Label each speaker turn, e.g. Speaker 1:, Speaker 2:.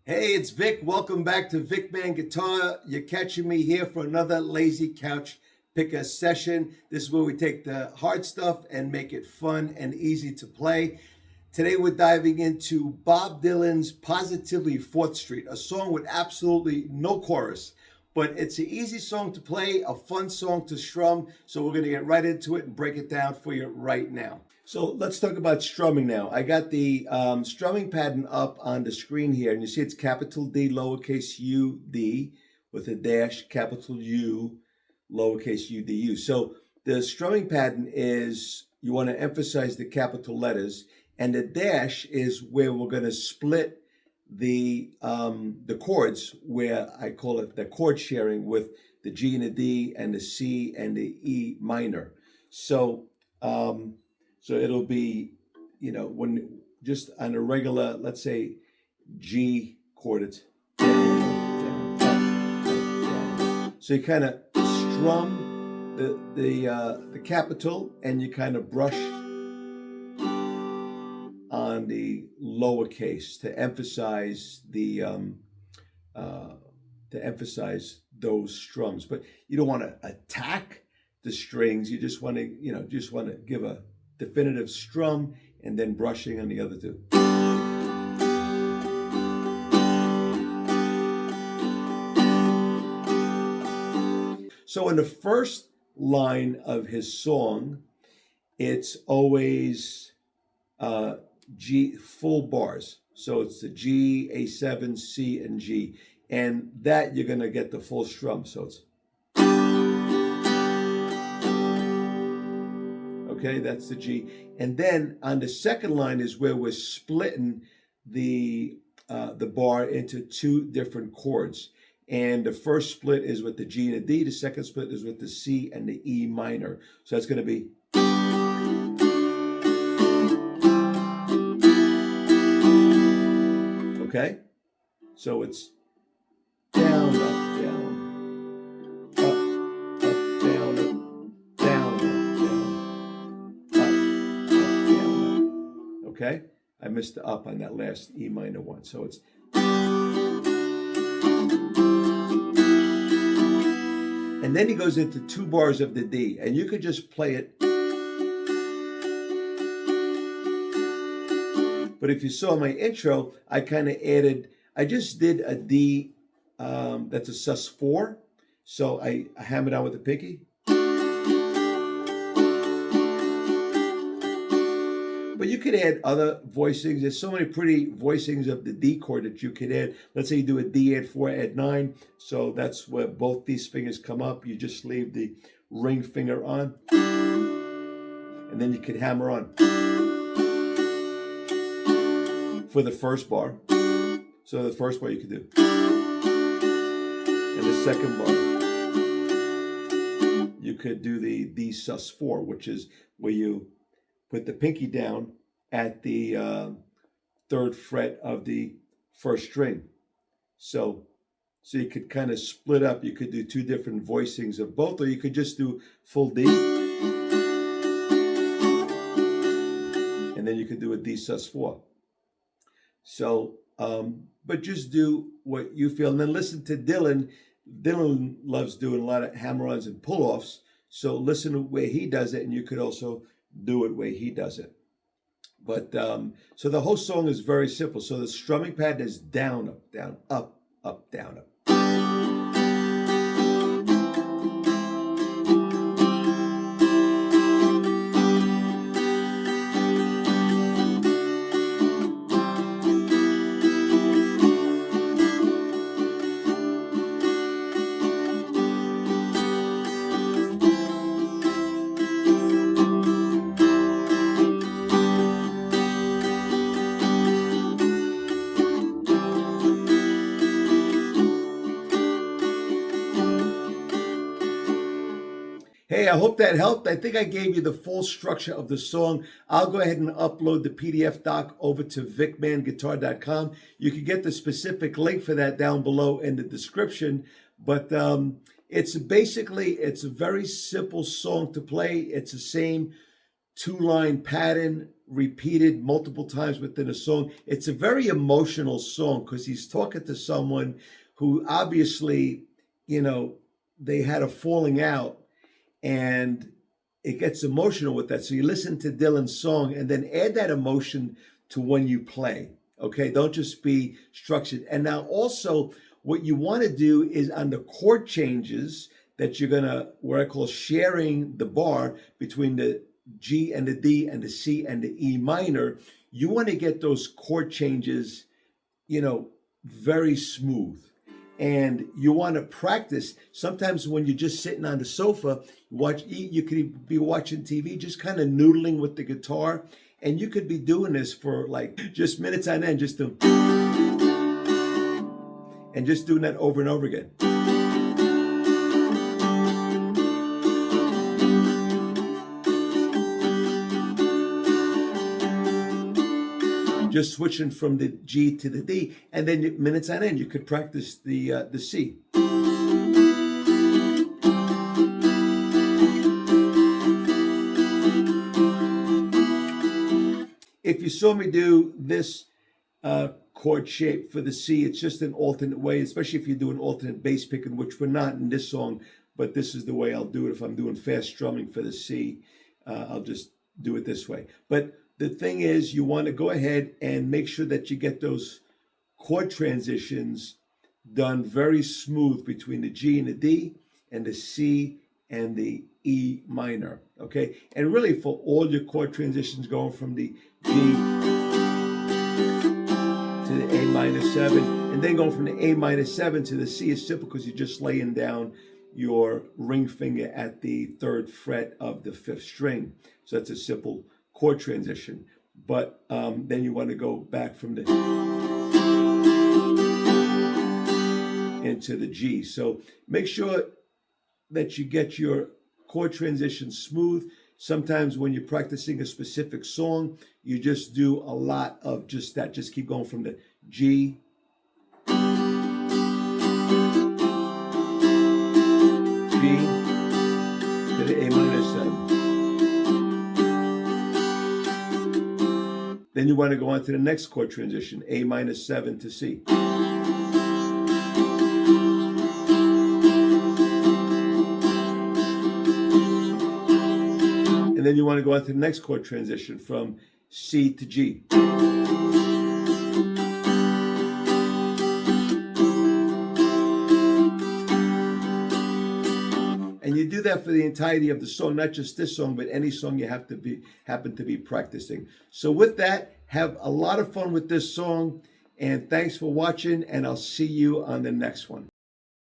Speaker 1: Hey, it's Vic. Welcome back to Vic Mann Guitar. You're catching me here for another Lazy Couch Picker session. This is where we take the hard stuff and make it fun and easy to play. Today we're diving into Bob Dylan's Positively 4th Street, a song with absolutely no chorus. But it's an easy song to play, a fun song to strum. So we're going to get right into it and break it down for you right now. So let's talk about strumming now. I got the strumming pattern up on the screen here, and you see it's capital D, lowercase u, D, with a dash, capital U, lowercase u, D, U. So the strumming pattern is you want to emphasize the capital letters, and the dash is where we're going to split the chords, where I call it the chord sharing with the G and the D and the C and the E minor. So so it'll be, when just on a regular, let's say G chord, it's down, down, up, down. So you kind of strum the capital, and you kind of brush on the lowercase to emphasize those strums. But you don't want to attack the strings. You just want to give a definitive strum and then brushing on the other two. So in the first line of his song, it's always G full bars. So it's the G, A7, C, and G. And that you're going to get the full strum. So it's okay, that's the G. And then on the second line is where we're splitting the bar into two different chords. And the first split is with the G and the D. The second split is with the C and the E minor. So that's going to be. Okay? So it's down, up, down, up, down, up, down, down. Okay, I missed the up on that last E minor one, so it's. And then he goes into 2 bars of the D, and you could just play it. But if you saw my intro, I kind of added, I just did a D that's a sus4, so I hammered out with the pinky. But you could add other voicings. There's so many pretty voicings of the D chord that you could add. Let's say you do a D, add 4, add 9. So that's where both these fingers come up. You just leave the ring finger on. And then you could hammer on for the first bar. So the first bar you could do. And the second bar, you could do the D sus4, which is where you put the pinky down at the 3rd fret of the 1st string. So you could kind of split up. You could do 2 different voicings of both, or you could just do full D. And then you could do a D sus4. So, but just do what you feel. And then listen to Dylan. Dylan loves doing a lot of hammer-ons and pull-offs. So listen to where he does it, and you could also do it where he does it. But so the whole song is very simple. So the strumming pattern is down, up, down, up, up, down, up. Hey, I hope that helped. I think I gave you the full structure of the song. I'll go ahead and upload the PDF doc over to vicmanguitar.com. You can get the specific link for that down below in the description. But it's a very simple song to play. It's the same two-line pattern repeated multiple times within a song. It's a very emotional song because he's talking to someone who obviously, they had a falling out, and it gets emotional with that. So you listen to Dylan's song and then add that emotion to when you play. Okay, don't just be structured. And now also what you want to do is on the chord changes that you're gonna, what I call sharing the bar between the G and the D and the C and the E minor, you want to get those chord changes, very smooth. And you want to practice. Sometimes when you're just sitting on the sofa, you could be watching TV, just kind of noodling with the guitar. And you could be doing this for like just minutes on end, just doing that over and over again. Just switching from the G to the D, and then minutes on end, you could practice the C. If you saw me do this chord shape for the C, it's just an alternate way, especially if you do an alternate bass picking, which we're not in this song, but this is the way I'll do it. If I'm doing fast strumming for the C, I'll just do it this way. But the thing is, you want to go ahead and make sure that you get those chord transitions done very smooth between the G and the D and the C and the E minor, okay? And really for all your chord transitions going from the G to the A minor 7, and then going from the A minor 7 to the C is simple because you're just laying down your ring finger at the 3rd fret of the 5th string. So that's a simple chord transition. But then you want to go back from the into the G. So make sure that you get your chord transition smooth. Sometimes when you're practicing a specific song, you just do a lot of just that. Just keep going from the G to the A minor 7. Then you want to go on to the next chord transition, A minor 7 to C. And then you want to go on to the next chord transition from C to G. And you do that for the entirety of the song, not just this song, but any song you happen to be practicing. So with that, have a lot of fun with this song, and thanks for watching, and I'll see you on the next one.